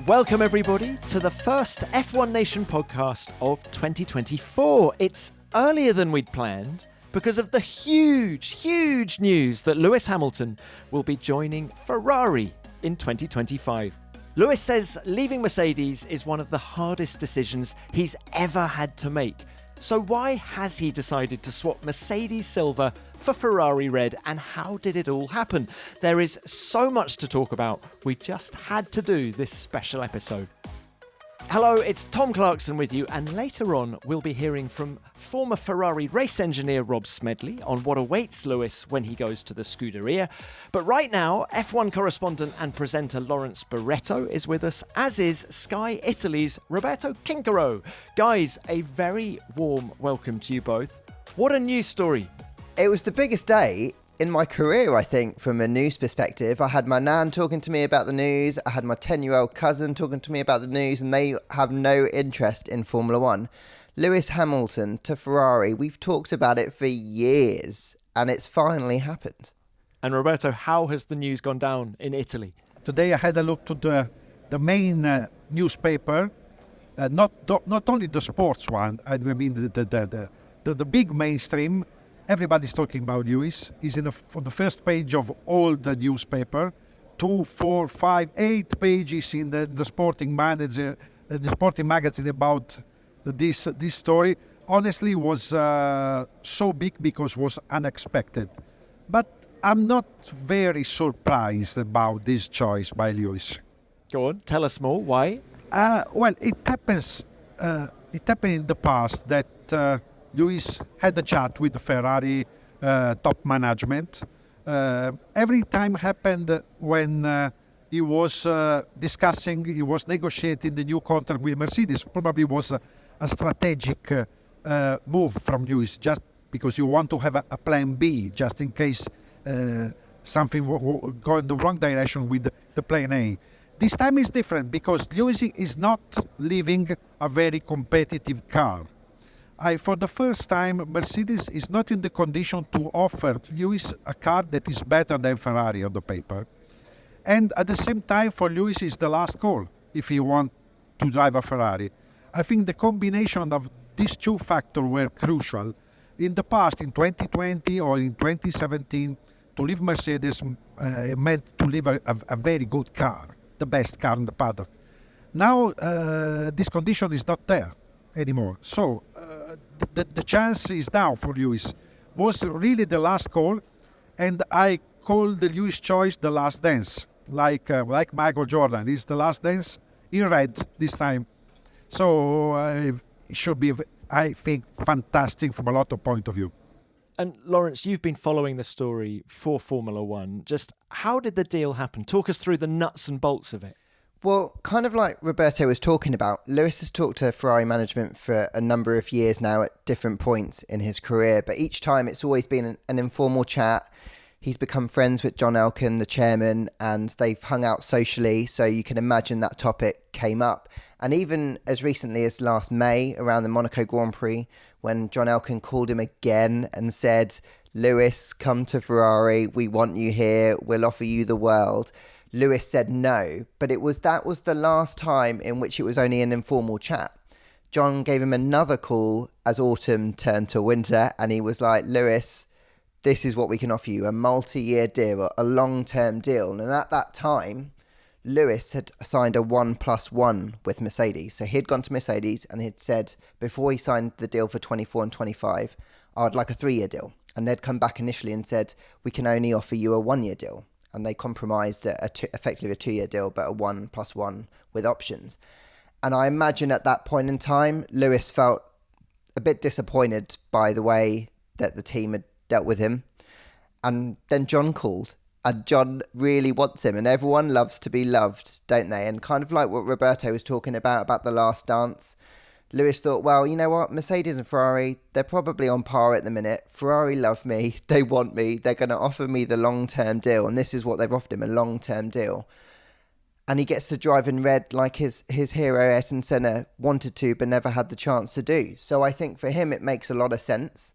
Welcome everybody to the first F1 Nation podcast of 2024. It's earlier than we'd planned because of the huge news that Lewis Hamilton will be joining Ferrari in 2025. Lewis says leaving Mercedes is one of the hardest decisions he's ever had to make. So why has he decided to swap Mercedes Silver for Ferrari Red, and how did it all happen? There is so much to talk about. We just had to do this special episode. Hello, it's Tom Clarkson with you, and later on we'll be hearing from former Ferrari race engineer Rob Smedley on what awaits Lewis when he goes to the Scuderia. But right now, F1 correspondent and presenter Lawrence Barretto is with us, as is Sky Italy's Roberto Chinchero. Guys, a very warm welcome to you both. What a news story. It was the biggest day in my career, I think, from a news perspective. I had my nan talking to me about the news. I had my 10-year-old cousin talking to me about the news, and they have no interest in Formula One. Lewis Hamilton to Ferrari, we've talked about it for years, and it's finally happened. And Roberto, how has the news gone down in Italy? Today I had a look to the main newspaper, not only the sports one, I mean the big mainstream. Everybody's talking about Lewis. He's on the first page of all the newspaper. 2, 4, 5, 8 pages in the sporting magazine about this story. Honestly, was so big because it was unexpected. But I'm not very surprised about this choice by Lewis. Go on, tell us more. Why? Well, it happens. It happened in the past that Lewis had a chat with the Ferrari top management. Every time happened when he was he was negotiating the new contract with Mercedes. Probably was a strategic move from Lewis, just because you want to have a plan B, just in case something go in the wrong direction with the plan A. This time is different because Lewis is not leaving a very competitive car. For the first time, Mercedes is not in the condition to offer Lewis a car that is better than Ferrari on the paper. And at the same time, for Lewis is the last call if he wants to drive a Ferrari. I think the combination of these two factors were crucial. In the past, in 2020 or in 2017, to leave Mercedes meant to leave a very good car, the best car in the paddock. Now, this condition is not there anymore. So, the chance is now for Lewis. Was really the last call, and I call the Lewis choice the last dance, like Michael Jordan. It's the last dance in red this time. So it should be, I think, fantastic from a lot of point of view. And Lawrence, you've been following the story for Formula One. Just how did the deal happen? Talk us through the nuts and bolts of it. Well, kind of like Roberto was talking about, Lewis has talked to Ferrari management for a number of years now at different points in his career, but each time it's always been an informal chat. He's become friends with John Elkann, the chairman, and they've hung out socially, so you can imagine that topic came up. And even as recently as last May, around the Monaco Grand Prix, when John Elkann called him again and said, "Lewis, come to Ferrari, we want you here, we'll offer you the world." Lewis said no, but that was the last time in which it was only an informal chat. John gave him another call as autumn turned to winter, and he was like, "Lewis, this is what we can offer you, a multi-year deal, a long-term deal." And at that time, Lewis had signed a 1+1 with Mercedes. So he'd gone to Mercedes and he'd said, before he signed the deal for 24 and 25, "I'd like a 3-year deal." And they'd come back initially and said, "We can only offer you a 1-year deal." And they compromised effectively a 2-year deal, but a 1+1 with options. And I imagine at that point in time, Lewis felt a bit disappointed by the way that the team had dealt with him. And then John called, and John really wants him, and everyone loves to be loved, don't they? And kind of like what Roberto was talking about the last dance, Lewis thought, well, you know what, Mercedes and Ferrari, they're probably on par at the minute. Ferrari love me, they want me, they're going to offer me the long-term deal, and this is what they've offered him, a long-term deal. And he gets to drive in red like his hero Ayrton Senna wanted to but never had the chance to do. So I think for him it makes a lot of sense.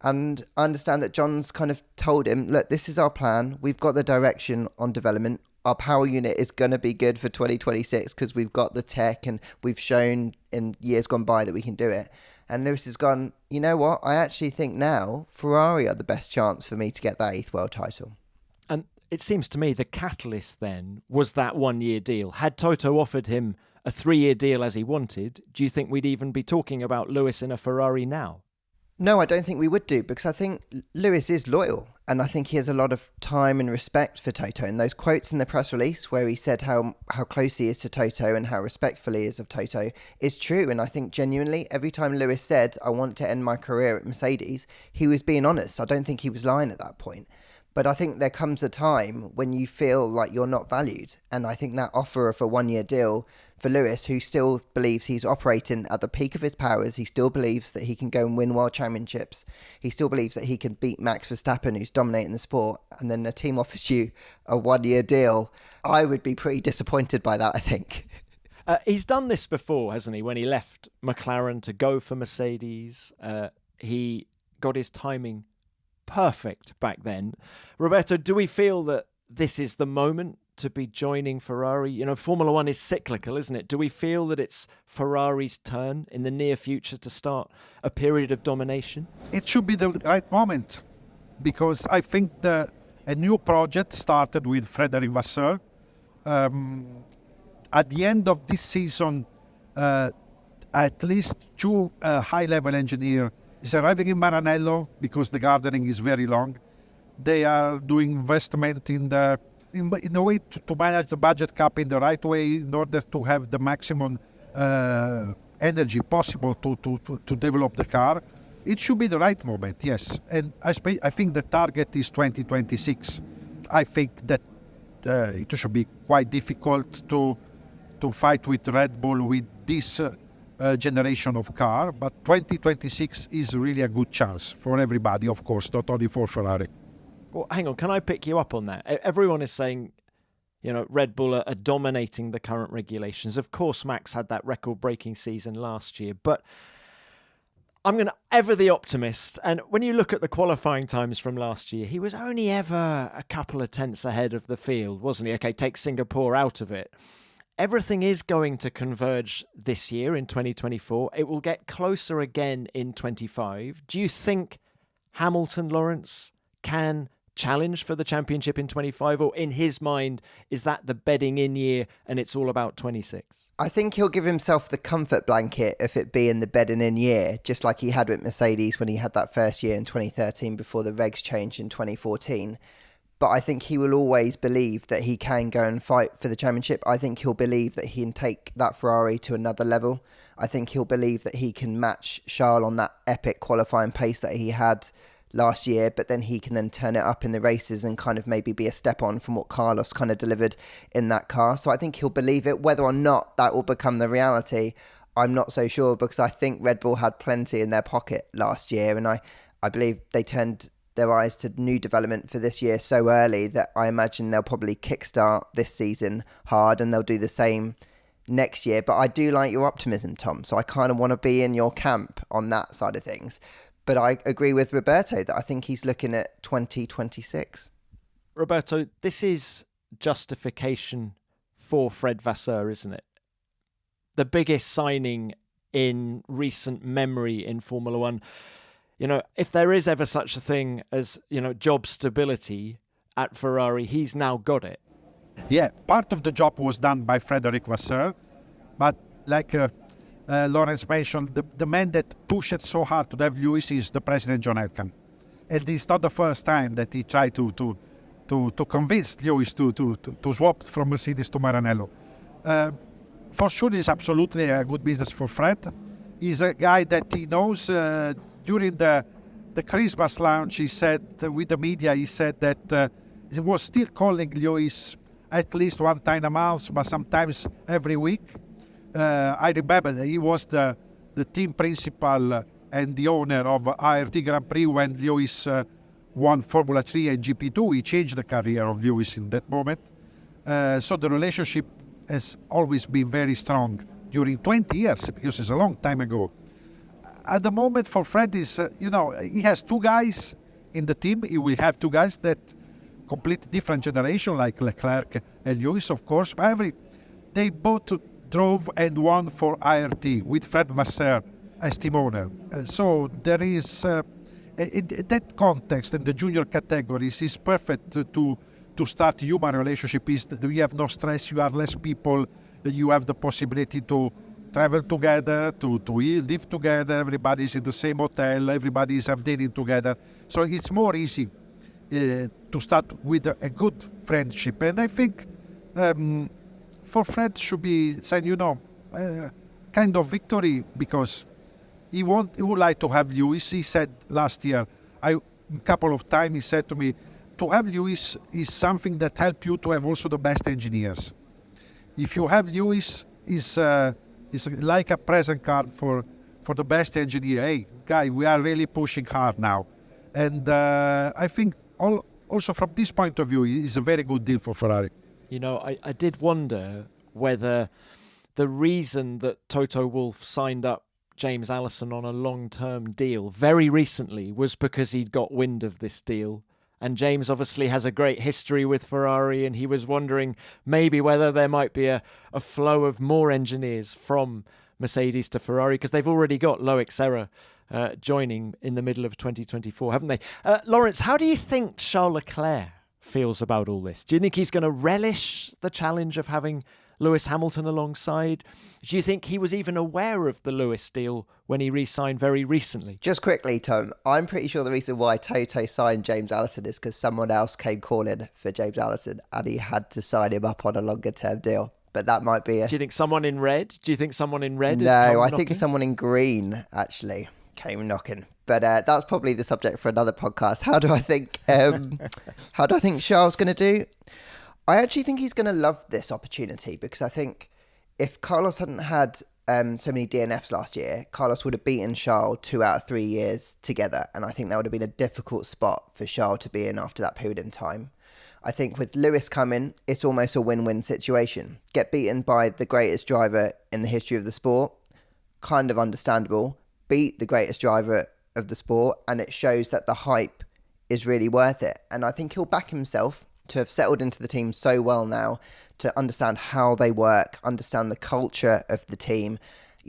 And I understand that John's kind of told him, look, this is our plan. We've got the direction on development. our power unit is going to be good for 2026 because we've got the tech and we've shown in years gone by that we can do it. And Lewis has gone, you know what? I actually think now Ferrari are the best chance for me to get that 8th world title. And it seems to me the catalyst then was that 1-year deal. Had Toto offered him a 3-year deal as he wanted, do you think we'd even be talking about Lewis in a Ferrari now? No, I don't think we would do, because I think Lewis is loyal and I think he has a lot of time and respect for Toto. And those quotes in the press release where he said how close he is to Toto and how respectful he is of Toto is true. And I think genuinely every time Lewis said, I want to end my career at Mercedes, he was being honest. I don't think he was lying at that point. But I think there comes a time when you feel like you're not valued. And I think that offer of a 1-year deal for Lewis, who still believes he's operating at the peak of his powers, he still believes that he can go and win world championships. He still believes that he can beat Max Verstappen, who's dominating the sport. And then the team offers you a 1-year deal. I would be pretty disappointed by that, I think. He's done this before, hasn't he? When he left McLaren to go for Mercedes, he got his timing perfect back then. Roberto, do we feel that this is the moment to be joining Ferrari? You know, Formula One is cyclical, isn't it? Do we feel that it's Ferrari's turn in the near future to start a period of domination? It should be the right moment, because I think a new project started with Frédéric Vasseur. At the end of this season, at least 2 high-level engineers is arriving in Maranello because the gardening is very long. They are doing investment in a way to manage the budget cap in the right way in order to have the maximum energy possible to develop the car. It should be the right moment, yes. And I think the target is 2026. I think that it should be quite difficult to fight with Red Bull with this generation of car, but 2026 is really a good chance for everybody, of course, not only for Ferrari. Well, hang on, can I pick you up on that? Everyone is saying, you know, Red Bull are dominating the current regulations. Of course, Max had that record-breaking season last year, but I'm going to ever the optimist. And when you look at the qualifying times from last year, he was only ever a couple of tenths ahead of the field, wasn't he? Okay, take Singapore out of it. Everything is going to converge this year in 2024. It will get closer again in 25. Do you think Hamilton, Lawrence, can challenge for the championship in 25? Or in his mind, is that the bedding in year and it's all about 26? I think he'll give himself the comfort blanket if it be in the bedding in year, just like he had with Mercedes when he had that first year in 2013 before the regs changed in 2014. But I think he will always believe that he can go and fight for the championship. I think he'll believe that he can take that Ferrari to another level. I think he'll believe that he can match Charles on that epic qualifying pace that he had last year, but then he can then turn it up in the races and kind of maybe be a step on from what Carlos kind of delivered in that car. So I think he'll believe it. Whether or not that will become the reality, I'm not so sure, because I think Red Bull had plenty in their pocket last year, and I believe they turned their eyes to new development for this year so early that I imagine they'll probably kickstart this season hard, and they'll do the same next year. But I do like your optimism, Tom, so I kind of want to be in your camp on that side of things. But I agree with Roberto that I think he's looking at 2026. Roberto, this is justification for Fred Vasseur, isn't it? The biggest signing in recent memory in Formula One. You know, if there is ever such a thing as, you know, job stability at Ferrari, he's now got it. Yeah, part of the job was done by Frédéric Vasseur, but like Lawrence mentioned, the man that pushed it so hard to have Lewis is the president, John Elkann. And it's not the first time that he tried to convince Lewis to swap from Mercedes to Maranello. For sure, it's absolutely a good business for Fred. He's a guy that he knows. During the Christmas lounge, he said with the media, he said that he was still calling Lewis at least one time a month, but sometimes every week. I remember that he was the team principal and the owner of ART Grand Prix when Lewis won Formula 3 and GP2. He changed the career of Lewis in that moment. So the relationship has always been very strong during 20 years, because it's a long time ago. At the moment for Fred is, he has 2 guys in the team. He will have 2 guys that completely different generation, like Leclerc and Lewis, of course. They both drove and won for IRT with Fred Vasseur as team owner. So there is, in that context, in the junior categories, is perfect to start human relationship. Is that you have no stress, you are less people, you have the possibility to travel together, to live together, everybody's in the same hotel, everybody's have dinner together. So it's more easy to start with a good friendship. And I think for Fred should be saying, kind of victory, because he would like to have Lewis. He said last year, a couple of times he said to me, to have Lewis is something that helps you to have also the best engineers. If you have Lewis, is like a present card for the best engineer. Hey, guy, we are really pushing hard now. And I think also from this point of view, it's a very good deal for Ferrari. I did wonder whether the reason that Toto Wolff signed up James Allison on a long-term deal very recently was because he'd got wind of this deal. And James obviously has a great history with Ferrari, and he was wondering maybe whether there might be a flow of more engineers from Mercedes to Ferrari, because they've already got Loic Serra joining in the middle of 2024, haven't they? Lawrence, how do you think Charles Leclerc feels about all this? Do you think he's going to relish the challenge of having Lewis Hamilton alongside? Do you think he was even aware of the Lewis deal when he re-signed very recently? Just quickly, Tom, I'm pretty sure the reason why Toto signed James Allison is because someone else came calling for James Allison and he had to sign him up on a longer term deal. But that might be Do you think someone in red? No, I think someone in green actually came knocking. But that's probably the subject for another podcast. How do I think Charles going to do? I actually think he's going to love this opportunity, because I think if Carlos hadn't had so many DNFs last year, Carlos would have beaten Charles 2 out of 3 years together. And I think that would have been a difficult spot for Charles to be in after that period in time. I think with Lewis coming, it's almost a win-win situation. Get beaten by the greatest driver in the history of the sport, kind of understandable. Beat the greatest driver of the sport, and it shows that the hype is really worth it. And I think he'll back himself to have settled into the team so well now, to understand how they work, understand the culture of the team,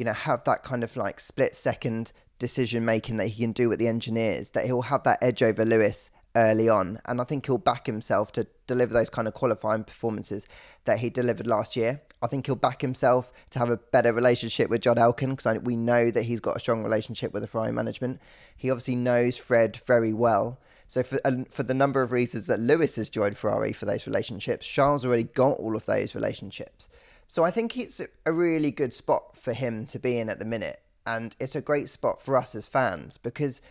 have that kind of like split-second decision-making that he can do with the engineers, that he'll have that edge over Lewis early on. And I think he'll back himself to deliver those kind of qualifying performances that he delivered last year. I think he'll back himself to have a better relationship with John Elkann, because we know that he's got a strong relationship with the Ferrari management. He obviously knows Fred very well. So for the number of reasons that Lewis has joined Ferrari for those relationships, Charles already got all of those relationships. So I think it's a really good spot for him to be in at the minute. And it's a great spot for us as fans, because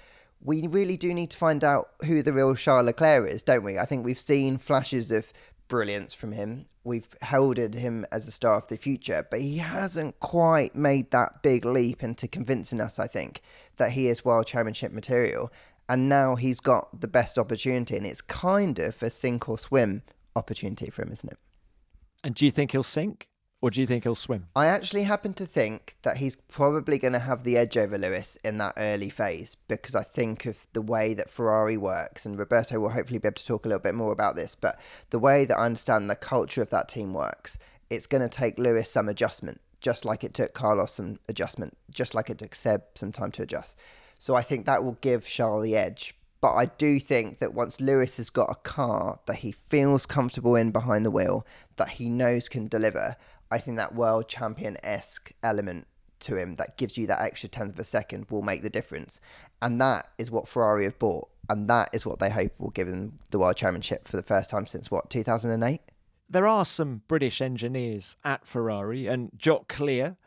we really do need to find out who the real Charles Leclerc is, don't we? I think we've seen flashes of brilliance from him. We've heralded him as a star of the future, but he hasn't quite made that big leap into convincing us, I think, that he is World Championship material. And now he's got the best opportunity, and it's kind of a sink or swim opportunity for him, isn't it? And do you think he'll sink, or do you think he'll swim? I actually happen to think that he's probably going to have the edge over Lewis in that early phase, because I think of the way that Ferrari works, and Roberto will hopefully be able to talk a little bit more about this, but the way that I understand the culture of that team works, it's going to take Lewis some adjustment, just like it took Carlos some adjustment, just like it took Seb some time to adjust. So I think that will give Charles the edge. But I do think that once Lewis has got a car that he feels comfortable in behind the wheel, that he knows can deliver, I think that world champion-esque element to him that gives you that extra tenth of a second will make the difference. And that is what Ferrari have bought. And that is what they hope will give them the world championship for the first time since, 2008? There are some British engineers at Ferrari, and Jock Clear,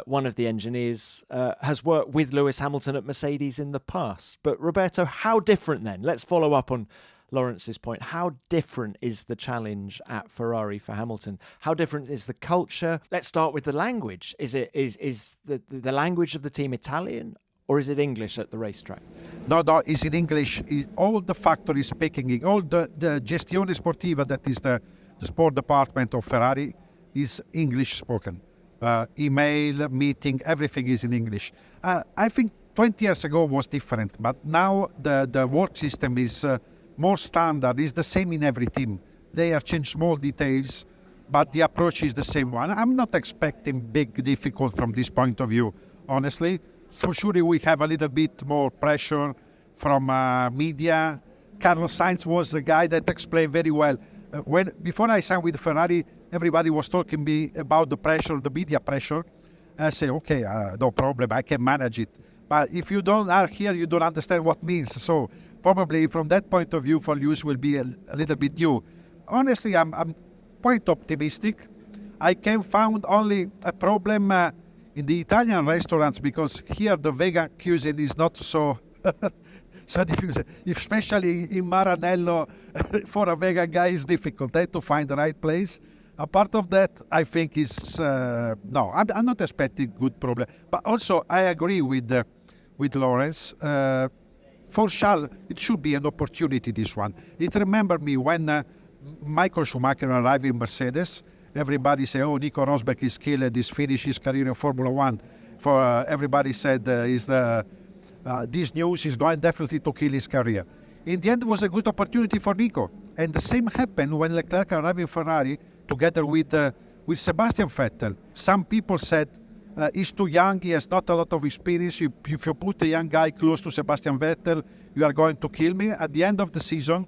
one of the engineers, has worked with Lewis Hamilton at Mercedes in the past. But Roberto, how different then? Let's follow up on Lawrence's point. How different is the challenge at Ferrari for Hamilton? How different is the culture? Let's start with the language. Is the language of the team Italian, or is it English at the racetrack? No, it's in English. All the factory speaking, all the gestione sportiva, that is the sport department of Ferrari, is English spoken. Email, meeting, everything is in English. I think 20 years ago was different, but now the work system is more standard. It's the same in every team. They have changed small details, but the approach is the same one. I'm not expecting big difficult from this point of view, honestly. For sure, we have a little bit more pressure from media. Carlos Sainz was the guy that explained very well. Before I signed with Ferrari, everybody was talking me about the pressure, the media pressure. I say, okay, no problem, I can manage it. But if you don't are here, you don't understand what it means. So probably from that point of view, for Lewis will be a little bit new. Honestly, I'm quite optimistic. I can find only a problem in the Italian restaurants, because here the vegan cuisine is not so so difficult, especially in Maranello. For a vegan guy, it's difficult to find the right place. Apart of that, I think it's no. I'm not expecting good problem, but also I agree with Lawrence. For Charles, it should be an opportunity. This one. It remember me when Michael Schumacher arrived in Mercedes. Everybody say, "Oh, Nico Rosberg is killed. He's finished his career in Formula One." For everybody said this news is going definitely to kill his career. In the end, it was a good opportunity for Nico, and the same happened when Leclerc arrived in Ferrari together with Sebastian Vettel. Some people said he's too young. He has not a lot of experience. If you put a young guy close to Sebastian Vettel, you are going to kill me. At the end of the season,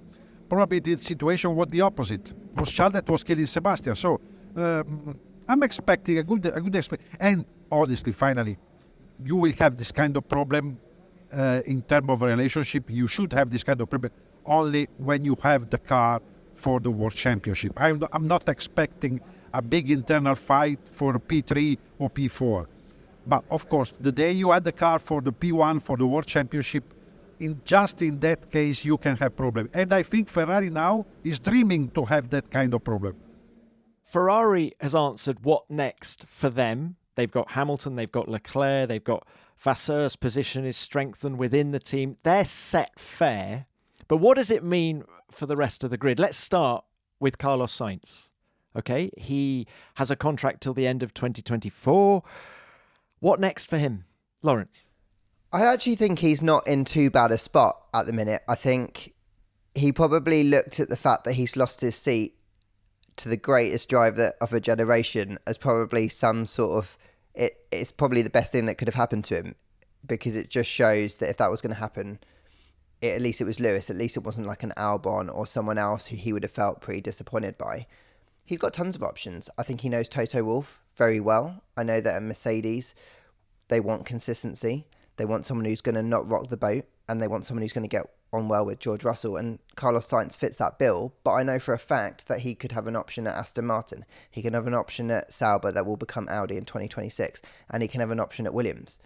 probably the situation was the opposite. It was Charles that was killing Sebastian. So I'm expecting a good experience. And honestly, finally, you will have this kind of problem in terms of a relationship. You should have this kind of problem only when you have the car for the World Championship. I'm not expecting a big internal fight for P3 or P4. But of course, the day you had the car for the P1 for the World Championship, in that case, you can have problem. And I think Ferrari now is dreaming to have that kind of problem. Ferrari has answered what next for them. They've got Hamilton, they've got Leclerc, they've got Vasseur's position is strengthened within the team. They're set fair. But what does it mean for the rest of the grid? Let's start with Carlos Sainz. Okay, he has a contract till the end of 2024. What next for him, Lawrence? I actually think he's not in too bad a spot at the minute. I think he probably looked at the fact that he's lost his seat to the greatest driver of a generation as probably some sort of... It's probably the best thing that could have happened to him, because it just shows that if that was going to happen, at least it was Lewis. At least it wasn't like an Albon or someone else who he would have felt pretty disappointed by. He's got tons of options. I think he knows Toto Wolff very well. I know that at Mercedes, they want consistency. They want someone who's going to not rock the boat, and they want someone who's going to get on well with George Russell, and Carlos Sainz fits that bill. But I know for a fact that he could have an option at Aston Martin. He can have an option at Sauber that will become Audi in 2026, and he can have an option at Williams.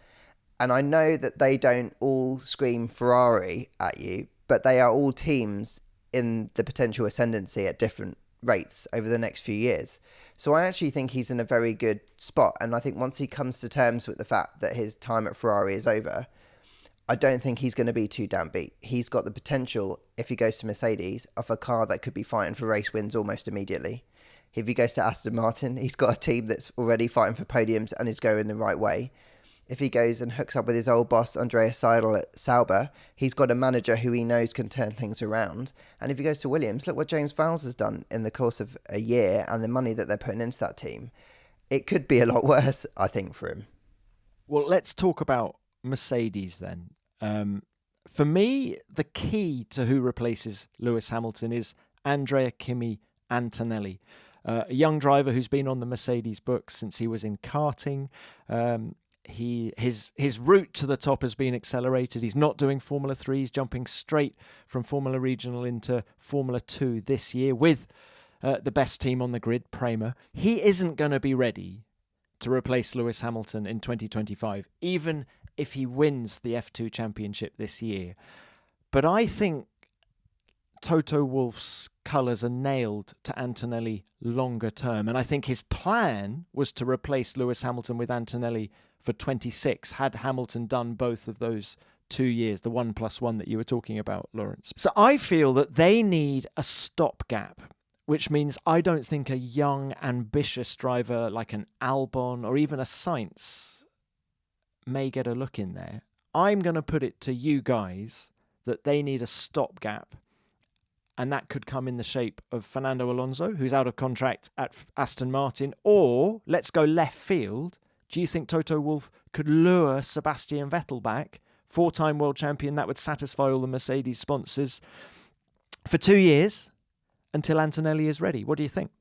And I know that they don't all scream Ferrari at you, but they are all teams in the potential ascendancy at different rates over the next few years. So I actually think he's in a very good spot. And I think once he comes to terms with the fact that his time at Ferrari is over, I don't think he's going to be too damn beat. He's got the potential, if he goes to Mercedes, of a car that could be fighting for race wins almost immediately. If he goes to Aston Martin, he's got a team that's already fighting for podiums and is going the right way. If he goes and hooks up with his old boss, Andreas Seidel at Sauber, he's got a manager who he knows can turn things around. And if he goes to Williams, look what James Vowles has done in the course of a year and the money that they're putting into that team. It could be a lot worse, I think, for him. Well, let's talk about Mercedes then. For me, the key to who replaces Lewis Hamilton is Andrea Kimi Antonelli, a young driver who's been on the Mercedes books since he was in karting. His route to the top has been accelerated. He's not doing Formula 3. He's jumping straight from Formula Regional into Formula 2 this year with the best team on the grid, Prema. He isn't going to be ready to replace Lewis Hamilton in 2025, even if he wins the F2 championship this year. But I think Toto Wolff's colours are nailed to Antonelli longer term. And I think his plan was to replace Lewis Hamilton with Antonelli for 26, had Hamilton done both of those 2 years, the 1+1 that you were talking about, Lawrence. So I feel that they need a stopgap, which means I don't think a young, ambitious driver like an Albon or even a Sainz may get a look in there. I'm going to put it to you guys that they need a stopgap and that could come in the shape of Fernando Alonso, who's out of contract at Aston Martin, or let's go left field. Do you think Toto Wolff could lure Sebastian Vettel back, 4-time world champion? That would satisfy all the Mercedes sponsors for 2 years until Antonelli is ready. What do you think?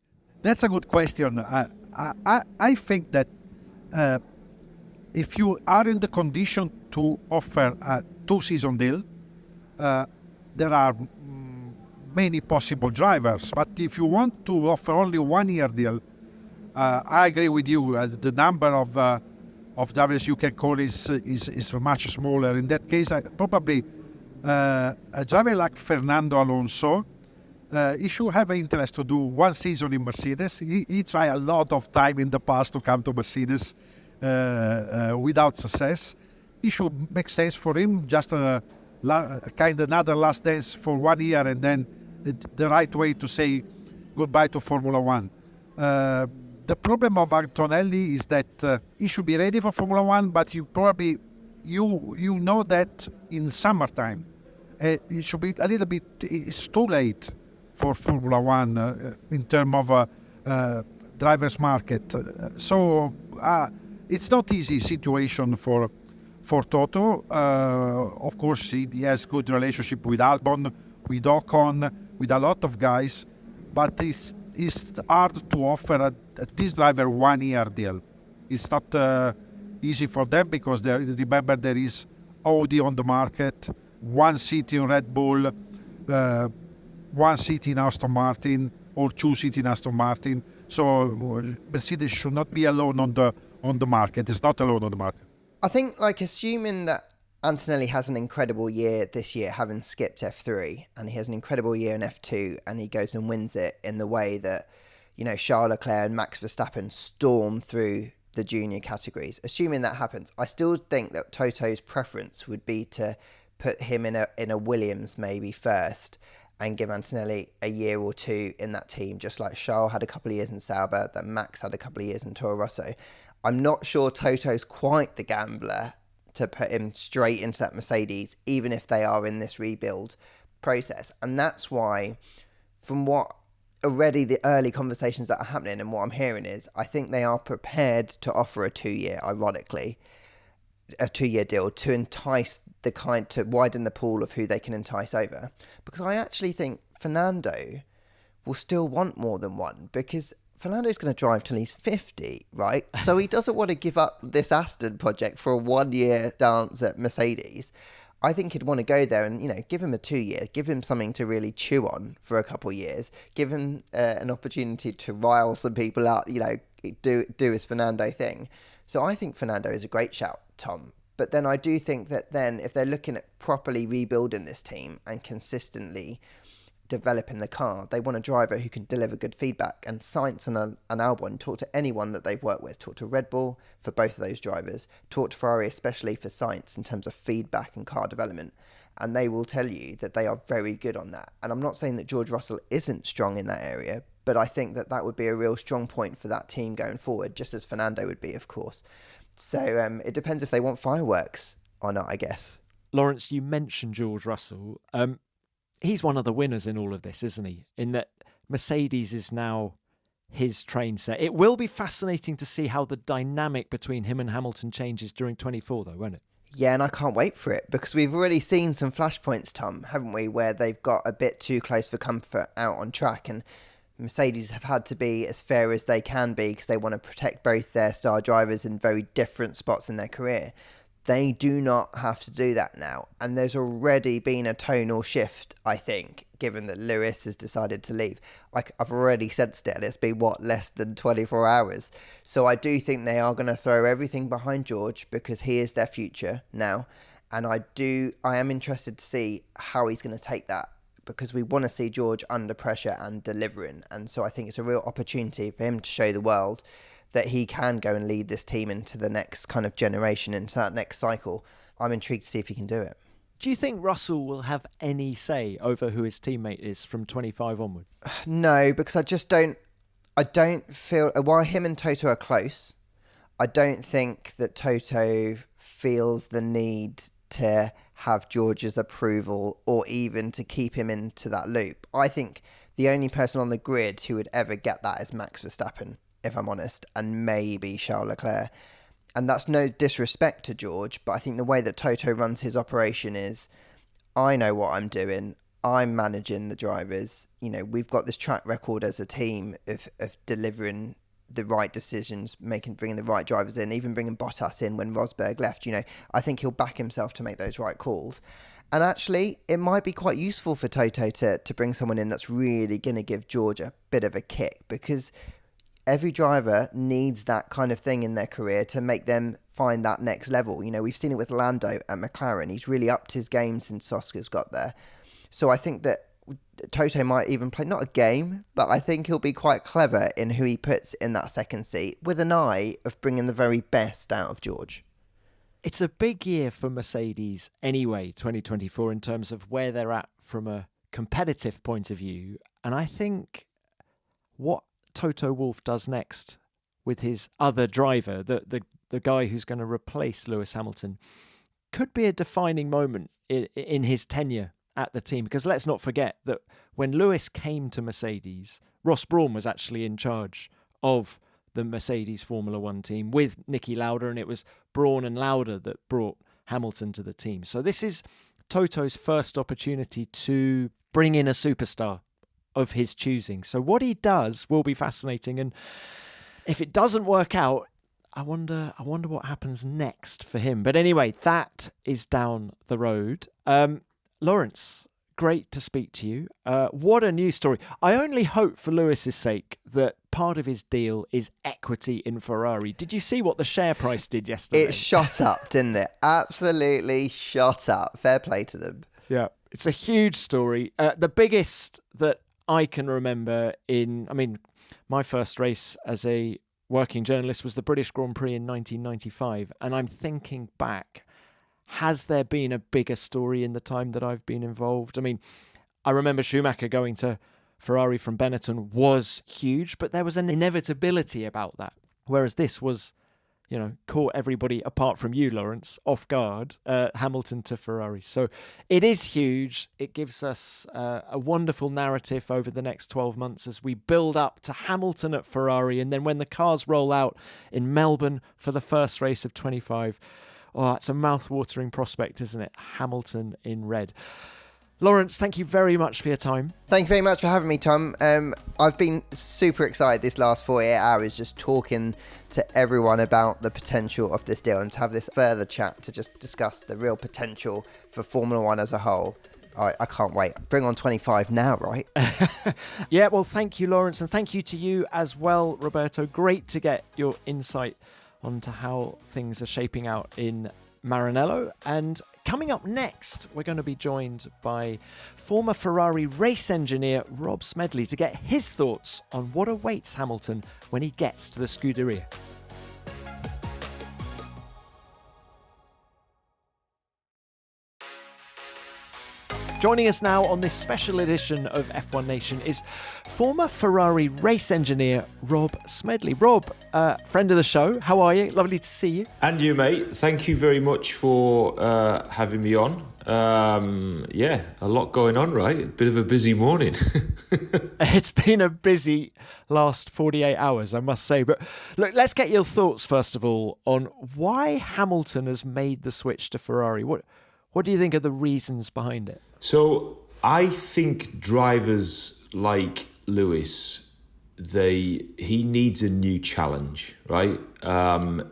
That's a good question. I think that if you are in the condition to offer a 2-season deal, there are many possible drivers. But if you want to offer only 1-year deal, I agree with you. The number of drivers you can call is much smaller. In that case, probably a driver like Fernando Alonso, he should have an interest to do 1 season in Mercedes. He tried a lot of time in the past to come to Mercedes without success. It should make sense for him, just kind of another last dance for 1 year, and then the right way to say goodbye to Formula One. The problem of Antonelli is that he should be ready for Formula One, but you know that in summertime it should be a little bit. It's too late for Formula One in terms of drivers market. So it's not easy situation for Toto. Of course, he has good relationship with Albon, with Ocon, with a lot of guys, but it's hard to offer this driver 1-year deal. It's not easy for them because remember there is Audi on the market, 1 seat in Red Bull, 1 seat in Aston Martin, or 2 seats in Aston Martin. So Mercedes should not be alone on the market. It's not alone on the market. I think, assuming that Antonelli has an incredible year this year, having skipped F3, and he has an incredible year in F2, and he goes and wins it in the way that, Charles Leclerc and Max Verstappen storm through the junior categories. Assuming that happens, I still think that Toto's preference would be to put him in a Williams maybe first, and give Antonelli a year or 2 in that team, just like Charles had a couple of years in Sauber, that Max had a couple of years in Toro Rosso. I'm not sure Toto's quite the gambler to put him straight into that Mercedes, even if they are in this rebuild process. And that's why, from what already the early conversations that are happening and what I'm hearing is, I think they are prepared to offer a 2-year, ironically, a 2-year deal to entice to widen the pool of who they can entice over. Because I actually think Fernando will still want more than one, because Fernando's going to drive till he's 50, right? So he doesn't want to give up this Aston project for a 1-year dance at Mercedes. I think he'd want to go there and, give him a 2-year, give him something to really chew on for a couple of years, give him an opportunity to rile some people out, do his Fernando thing. So I think Fernando is a great shout, Tom. But then I do think that then if they're looking at properly rebuilding this team and consistently developing the car, they want a driver who can deliver good feedback. And Sainz and Albon, talk to anyone that they've worked with, talk to Red Bull for both of those drivers, talk to Ferrari especially for Sainz in terms of feedback and car development, and they will tell you that they are very good on that. And I'm not saying that George Russell isn't strong in that area, but I think that would be a real strong point for that team going forward, just as Fernando would be, of course. So it depends if they want fireworks or not, I guess. Lawrence, you mentioned George Russell. He's one of the winners in all of this, isn't he? In that Mercedes is now his train set. It will be fascinating to see how the dynamic between him and Hamilton changes during 24, though, won't it? Yeah, and I can't wait for it, because we've already seen some flashpoints, Tom, haven't we, where they've got a bit too close for comfort out on track, and Mercedes have had to be as fair as they can be because they want to protect both their star drivers in very different spots in their career. They do not have to do that now. And there's already been a tonal shift, I think, given that Lewis has decided to leave. I've already sensed it, and it's been, less than 24 hours. So I do think they are going to throw everything behind George because he is their future now. And I am interested to see how he's going to take that, because we want to see George under pressure and delivering. And so I think it's a real opportunity for him to show the world that he can go and lead this team into the next kind of generation, into that next cycle. I'm intrigued to see if he can do it. Do you think Russell will have any say over who his teammate is from 25 onwards? No, because I don't feel, while him and Toto are close, I don't think that Toto feels the need to have George's approval or even to keep him into that loop. I think the only person on the grid who would ever get that is Max Verstappen, if I'm honest, and maybe Charles Leclerc. And that's no disrespect to George, but I think the way that Toto runs his operation is, I know what I'm doing. I'm managing the drivers. You know, we've got this track record as a team of delivering the right decisions, bringing the right drivers in, even bringing Bottas in when Rosberg left. You know, I think he'll back himself to make those right calls. And actually, it might be quite useful for Toto to bring someone in that's really going to give George a bit of a kick, because every driver needs that kind of thing in their career to make them find that next level. You know, we've seen it with Lando at McLaren. He's really upped his game since Oscar's got there. So I think that Toto might even play, not a game, but I think he'll be quite clever in who he puts in that second seat, with an eye of bringing the very best out of George. It's a big year for Mercedes anyway, 2024, in terms of where they're at from a competitive point of view. And I think what Toto Wolff does next with his other driver, the guy who's going to replace Lewis Hamilton, could be a defining moment in his tenure at the team. Because let's not forget that when Lewis came to Mercedes, Ross Brawn was actually in charge of the Mercedes Formula One team with Niki Lauda, and it was Brawn and Lauda that brought Hamilton to the team. So this is Toto's first opportunity to bring in a superstar of his choosing. So what he does will be fascinating, and if it doesn't work out, I wonder what happens next for him. But anyway, that is down the road. Lawrence, great to speak to you. What a news story. I only hope for Lewis's sake that part of his deal is equity in Ferrari. Did you see what the share price did yesterday? It shot up, didn't it? Absolutely shot up. Fair play to them. Yeah, it's a huge story. The biggest that I can remember my first race as a working journalist was the British Grand Prix in 1995. And I'm thinking back, has there been a bigger story in the time that I've been involved? I mean, I remember Schumacher going to Ferrari from Benetton was huge, but there was an inevitability about that. Whereas this was, caught everybody apart from you, Lawrence, off guard, Hamilton to Ferrari. So it is huge. It gives us a wonderful narrative over the next 12 months as we build up to Hamilton at Ferrari. And then when the cars roll out in Melbourne for the first race of 25, it's a mouth-watering prospect, isn't it? Hamilton in red. Lawrence, thank you very much for your time. Thank you very much for having me, Tom. I've been super excited this last 48 hours just talking to everyone about the potential of this deal and to have this further chat to just discuss the real potential for Formula One as a whole. I can't wait. Bring on 25 now, right? Yeah, well, thank you, Lawrence, and thank you to you as well, Roberto. Great to get your insight onto how things are shaping out in Maranello. And coming up next, we're going to be joined by former Ferrari race engineer Rob Smedley to get his thoughts on what awaits Hamilton when he gets to the Scuderia. Joining us now on this special edition of F1 Nation is former Ferrari race engineer Rob Smedley. Rob, friend of the show, how are you? Lovely to see you. And you, mate. Thank you very much for having me on. A lot going on, right? A bit of a busy morning. It's been a busy last 48 hours, I must say. But look, let's get your thoughts, first of all, on why Hamilton has made the switch to Ferrari. What do you think are the reasons behind it? So I think drivers like Lewis, he needs a new challenge, right?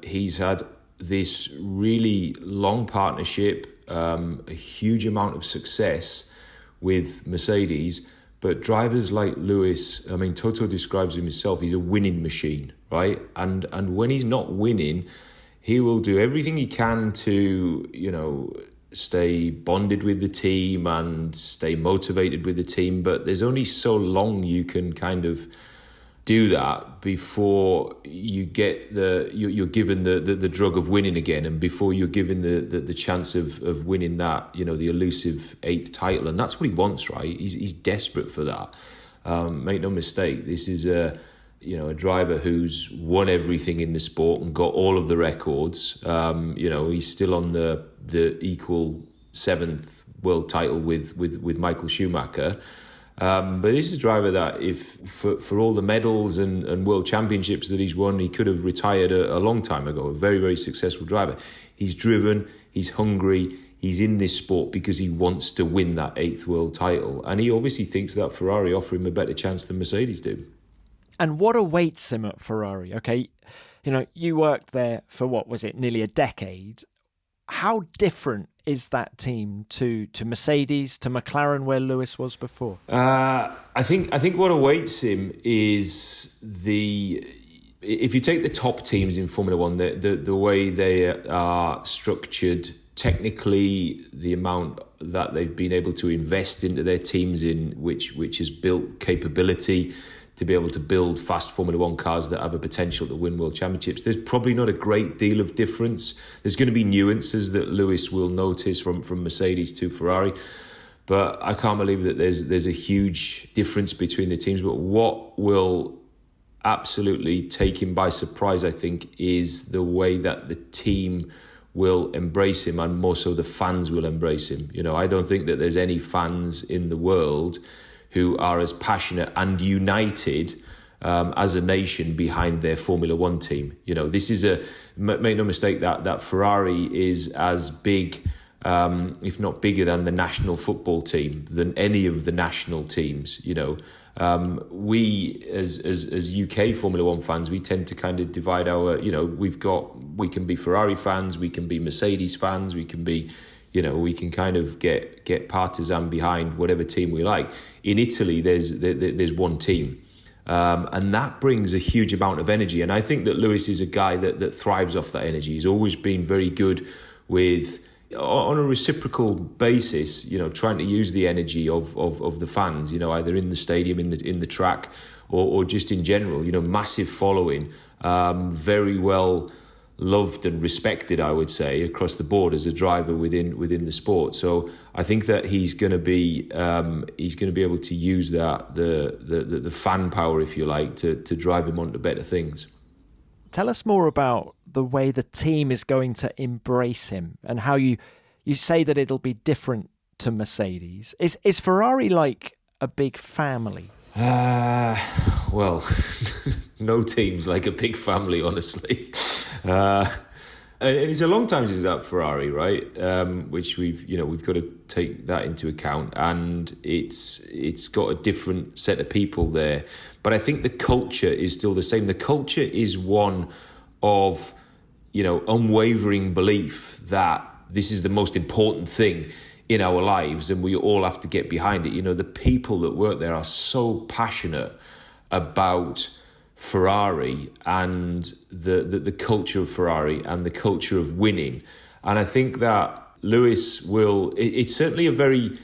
He's had this really long partnership, a huge amount of success with Mercedes, but drivers like Lewis, Toto describes him himself, he's a winning machine, right? And when he's not winning, he will do everything he can to, stay bonded with the team and stay motivated with the team. But there's only so long you can kind of do that before you get you're given the drug of winning again, and before you're given the chance of winning that, the elusive 8th title. And that's what he wants, right? He's desperate for that. Make no mistake, this is a driver who's won everything in the sport and got all of the records. He's still on the equal 7th world title with Michael Schumacher. But this is a driver that, if for all the medals and world championships that he's won, he could have retired a long time ago. A very, very successful driver. He's driven, he's hungry, he's in this sport because he wants to win that 8th world title. And he obviously thinks that Ferrari offer him a better chance than Mercedes do. And what awaits him at Ferrari? Okay, you worked there for, what was it, nearly a decade. How different is that team to Mercedes, to McLaren, where Lewis was before? I think what awaits him is if you take the top teams in Formula One, the way they are structured technically, the amount that they've been able to invest into their teams in which has built capability to be able to build fast Formula One cars that have a potential to win world championships. There's probably not a great deal of difference. There's going to be nuances that Lewis will notice from Mercedes to Ferrari, but I can't believe that there's a huge difference between the teams. But what will absolutely take him by surprise, I think, is the way that the team will embrace him, and more so the fans will embrace him. I don't think that there's any fans in the world who are as passionate and united as a nation behind their Formula One team. This is make no mistake that Ferrari is as big, if not bigger than the national football team, than any of the national teams. We as UK Formula One fans, we tend to kind of divide our, we can be Ferrari fans, we can be Mercedes fans, we can be, we can kind of get partisan behind whatever team we like. In Italy, there's one team, and that brings a huge amount of energy. And I think that Lewis is a guy that thrives off that energy. He's always been very good with, on a reciprocal basis, trying to use the energy of the fans, either in the stadium, in the track, or just in general. Massive following, very well loved and respected, I would say, across the board as a driver within the sport. So I think that he's going to be able to use that the fan power, if you like, to drive him on to better things. Tell us more about the way the team is going to embrace him, and how you say that it'll be different to Mercedes. Is Ferrari like a big family? Well, no team's like a big family, honestly. And it's a long time since that Ferrari, right? Which we've got to take that into account, and it's got a different set of people there. But I think the culture is still the same. The culture is one of, unwavering belief that this is the most important thing in our lives, and we all have to get behind it. The people that work there are so passionate about Ferrari and the culture of Ferrari and the culture of winning. And I think that Lewis will. It's certainly a very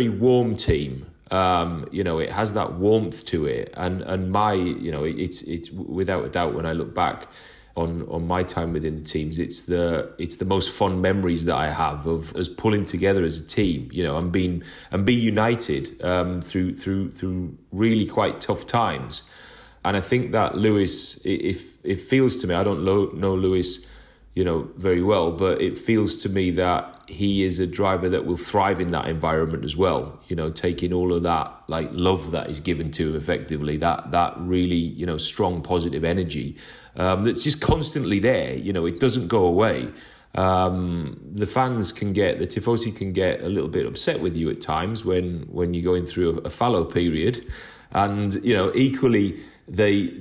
warm team. It has that warmth to it, and my, it's without a doubt, when I look back on my time within the teams, it's the most fond memories that I have of us pulling together as a team, and be united through really quite tough times. And I think that Lewis, it feels to me, I don't know Lewis, very well, but it feels to me that he is a driver that will thrive in that environment as well. Taking all of that like love that is given to him, effectively, that really strong positive energy that's just constantly there. It doesn't go away. The fans the tifosi can get a little bit upset with you at times when you're going through a fallow period, and equally. They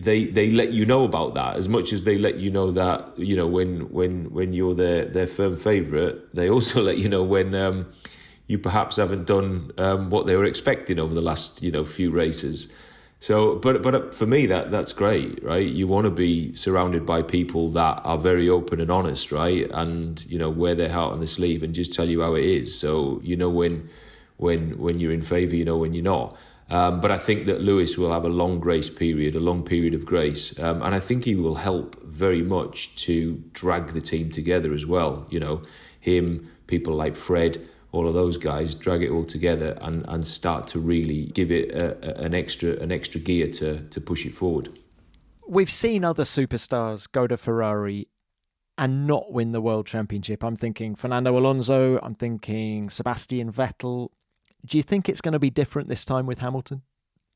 let you know about that, as much as they let you know that when you're their firm favourite. They also let you know when you perhaps haven't done what they were expecting over the last few races. So, but for me that's great, right? You want to be surrounded by people that are very open and honest, right? And wear their heart on the sleeve and just tell you how it is. So when you're in favour, when you're not. But I think that Lewis will have a long period of grace. And I think he will help very much to drag the team together as well. Him, people like Fred, all of those guys, drag it all together and start to really give it an extra gear to push it forward. We've seen other superstars go to Ferrari and not win the World Championship? I'm thinking Fernando Alonso, I'm thinking Sebastian Vettel. Do you think it's going to be different this time with Hamilton?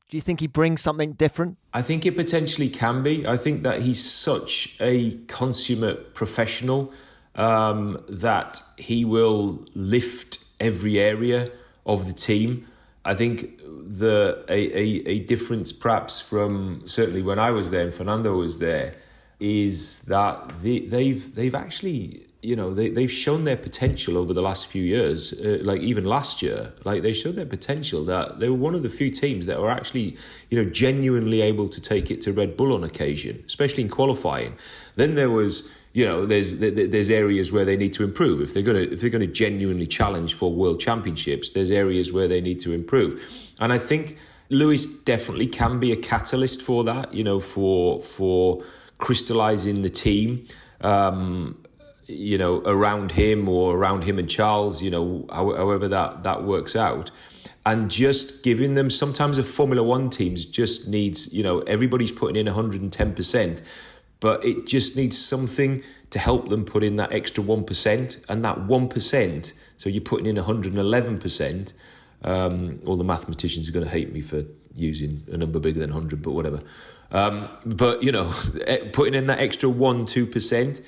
Do you think he brings something different? I think it potentially can be. I think that he's such a consummate professional that he will lift every area of the team. I think a difference perhaps from certainly when I was there and Fernando was there is that they've actually, they've shown their potential over the last few years. Like even last year, like they showed their potential that they were one of the few teams that were actually, genuinely able to take it to Red Bull on occasion, especially in qualifying. Then there was, there's areas where they need to improve. If they're going to genuinely challenge for world championships, there's areas where they need to improve. And I think Lewis definitely can be a catalyst for that, for crystallizing the team, around him or around him and Charles, however that works out. And just giving them, sometimes a Formula One teams just needs, everybody's putting in 110%, but it just needs something to help them put in that extra 1%. And that 1%, so you're putting in 111%, all the mathematicians are going to hate me for using a number bigger than 100, but whatever. But putting in that extra 1-2%,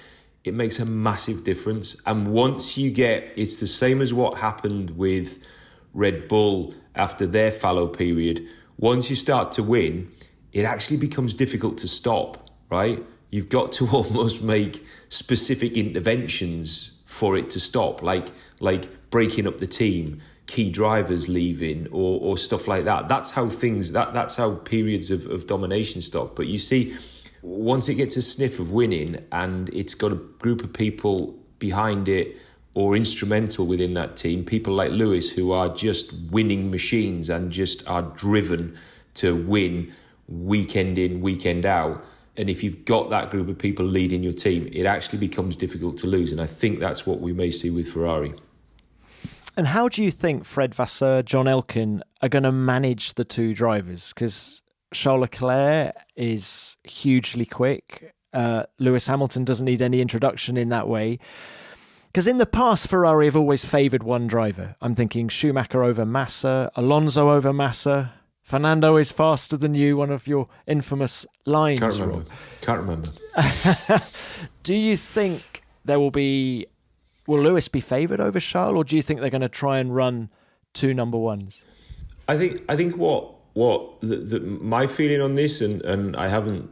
it makes a massive difference. And once you get, it's the same as what happened with Red Bull after their fallow period. Once you start to win, it actually becomes difficult to stop, right? You've got to almost make specific interventions for it to stop, like breaking up the team, key drivers leaving or stuff like that. That's how that's how periods of domination stop. But you see, once it gets a sniff of winning and it's got a group of people behind it or instrumental within that team, people like Lewis who are just winning machines and just are driven to win weekend in, weekend out. And if you've got that group of people leading your team, it actually becomes difficult to lose. And I think that's what we may see with Ferrari. And how do you think Fred Vasseur, John Elkann are going to manage the two drivers? Because Charles Leclerc is hugely quick. Lewis Hamilton doesn't need any introduction in that way. Because in the past, Ferrari have always favoured one driver. I'm thinking Schumacher over Massa, Alonso over Massa. Fernando is faster than you, one of your infamous lines. Can't remember. Do you think will Lewis be favoured over Charles, or do you think they're going to try and run two number ones? I think what my feeling on this, and I haven't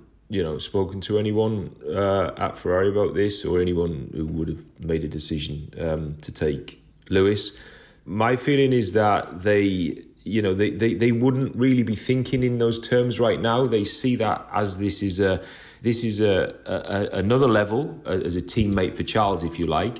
spoken to anyone at Ferrari about this or anyone who would have made a decision to take Lewis. My feeling is that they wouldn't really be thinking in those terms right now. They see that as this is another level as a teammate for Charles, if you like,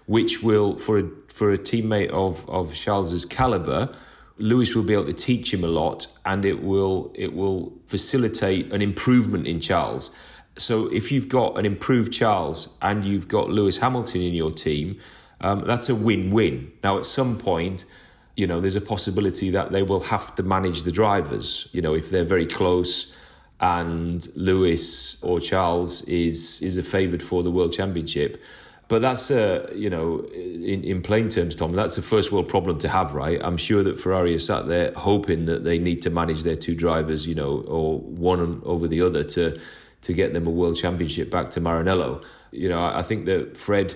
which will for a teammate of Charles's caliber, Lewis will be able to teach him a lot, and it will facilitate an improvement in Charles. So if you've got an improved Charles and you've got Lewis Hamilton in your team, that's a win-win. Now, at some point, there's a possibility that they will have to manage the drivers, if they're very close and Lewis or Charles is a favoured for the World Championship. But that's, in plain terms, Tom, that's a first world problem to have, right? I'm sure that Ferrari is sat there hoping that they need to manage their two drivers, or one over the other to get them a World Championship back to Maranello. I think that Fred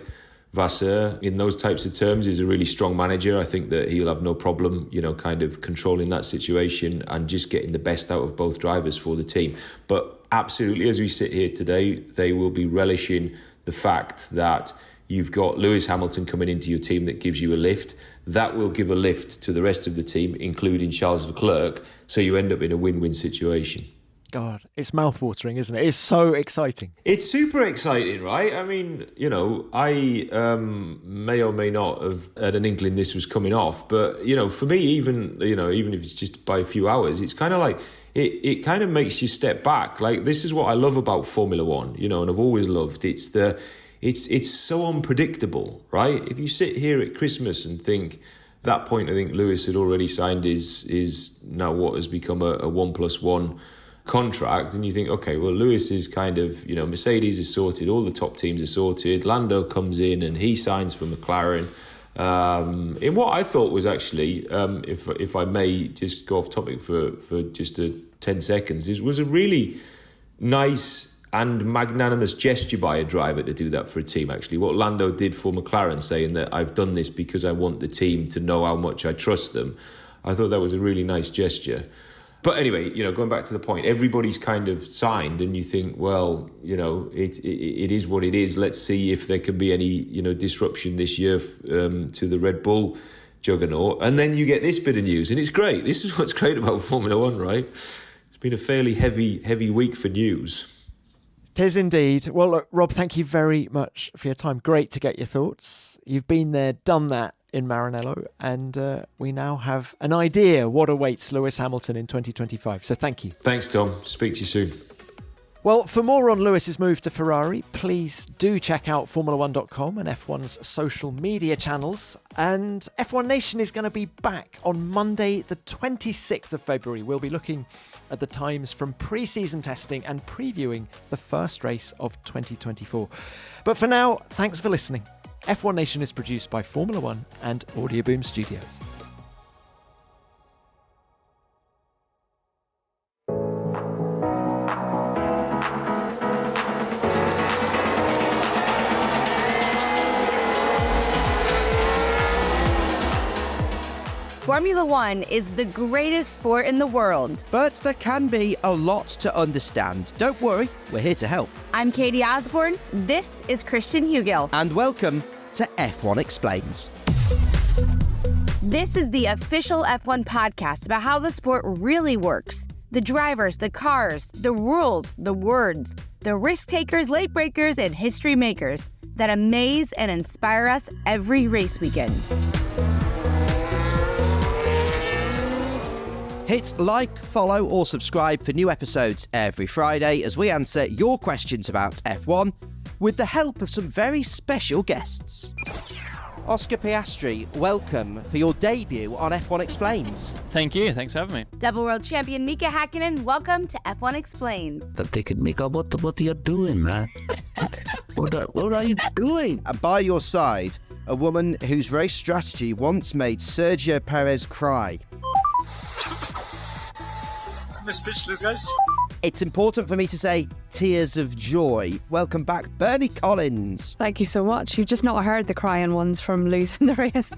Vasseur, in those types of terms, is a really strong manager. I think that he'll have no problem, kind of controlling that situation and just getting the best out of both drivers for the team. But absolutely, as we sit here today, they will be relishing the fact that you've got Lewis Hamilton coming into your team that gives you a lift. That will give a lift to the rest of the team, including Charles Leclerc. So you end up in a win-win situation. God, it's mouthwatering, isn't it? It's so exciting. It's super exciting, right? I mean, I may or may not have had an inkling this was coming off, but for me, even if it's just by a few hours, it's kind of like it kind of makes you step back. Like, this is what I love about Formula One, and I've always loved it's so unpredictable, right? If you sit here at Christmas and think, at that point, I think Lewis had already signed his now what has become a 1+1 contract, and you think, okay, well, Lewis is kind of, Mercedes is sorted, all the top teams are sorted. Lando comes in and he signs for McLaren. In what I thought was actually, if I may just go off topic for just 10 seconds, it was a really nice and magnanimous gesture by a driver to do that for a team, actually. What Lando did for McLaren, saying that I've done this because I want the team to know how much I trust them, I thought that was a really nice gesture. But anyway, going back to the point, everybody's kind of signed, and you think, well, it is what it is. Let's see if there can be any, disruption this year to the Red Bull juggernaut. And then you get this bit of news, and it's great. This is what's great about Formula One, right? It's been a fairly heavy week for news. Tis indeed. Well, look, Rob, thank you very much for your time. Great to get your thoughts. You've been there, done that in Maranello, and we now have an idea what awaits Lewis Hamilton in 2025. So thank you. Thanks, Tom. Speak to you soon. Well, for more on Lewis's move to Ferrari, please do check out Formula1.com and F1's social media channels. And F1 Nation is going to be back on Monday, the 26th of February. We'll be looking at the times from pre-season testing and previewing the first race of 2024. But for now, thanks for listening. F1 Nation is produced by Formula One and Audioboom Studios. Formula One is the greatest sport in the world. But there can be a lot to understand. Don't worry, we're here to help. I'm Katie Osborne. This is Christian Hugel. And welcome to F1 Explains. This is the official F1 podcast about how the sport really works. The drivers, the cars, the rules, the words, the risk takers, late breakers, and history makers that amaze and inspire us every race weekend. Hit like, follow, or subscribe for new episodes every Friday as we answer your questions about F1 with the help of some very special guests. Oscar Piastri, welcome for your debut on F1 Explains. Thank you. Thanks for having me. Double world champion Mika Hakkinen, welcome to F1 Explains. Mika, what are you doing, man? What are you doing? And by your side, a woman whose race strategy once made Sergio Perez cry. I'm speechless, guys. It's important for me to say tears of joy. Welcome back, Bernie Collins. Thank you so much. You've just not heard the crying ones from losing the race.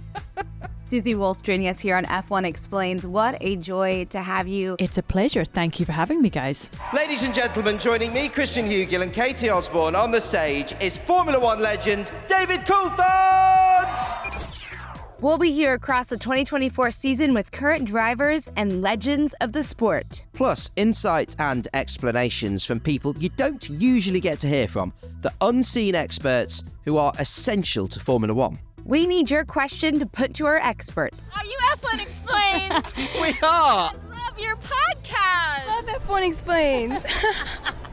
Susie Wolf joining us here on F1 Explains. What a joy to have you. It's a pleasure. Thank you for having me, guys. Ladies and gentlemen, joining me, Christian Hugel and Katie Osborne on the stage is Formula One legend, David Coulthard! We'll be here across the 2024 season with current drivers and legends of the sport. Plus, insights and explanations from people you don't usually get to hear from, the unseen experts who are essential to Formula One. We need your question to put to our experts. Are you F1 Explains? We are! I love your podcast. Love F1 Explains.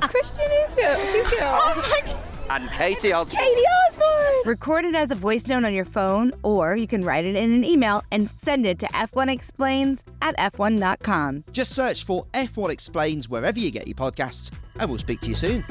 Christian Hugel. Oh my God. And Katie Osborne. Katie Osborne. Record it as a voice note on your phone, or you can write it in an email and send it to f1explains@f1.com. Just search for F1 Explains wherever you get your podcasts, and we'll speak to you soon.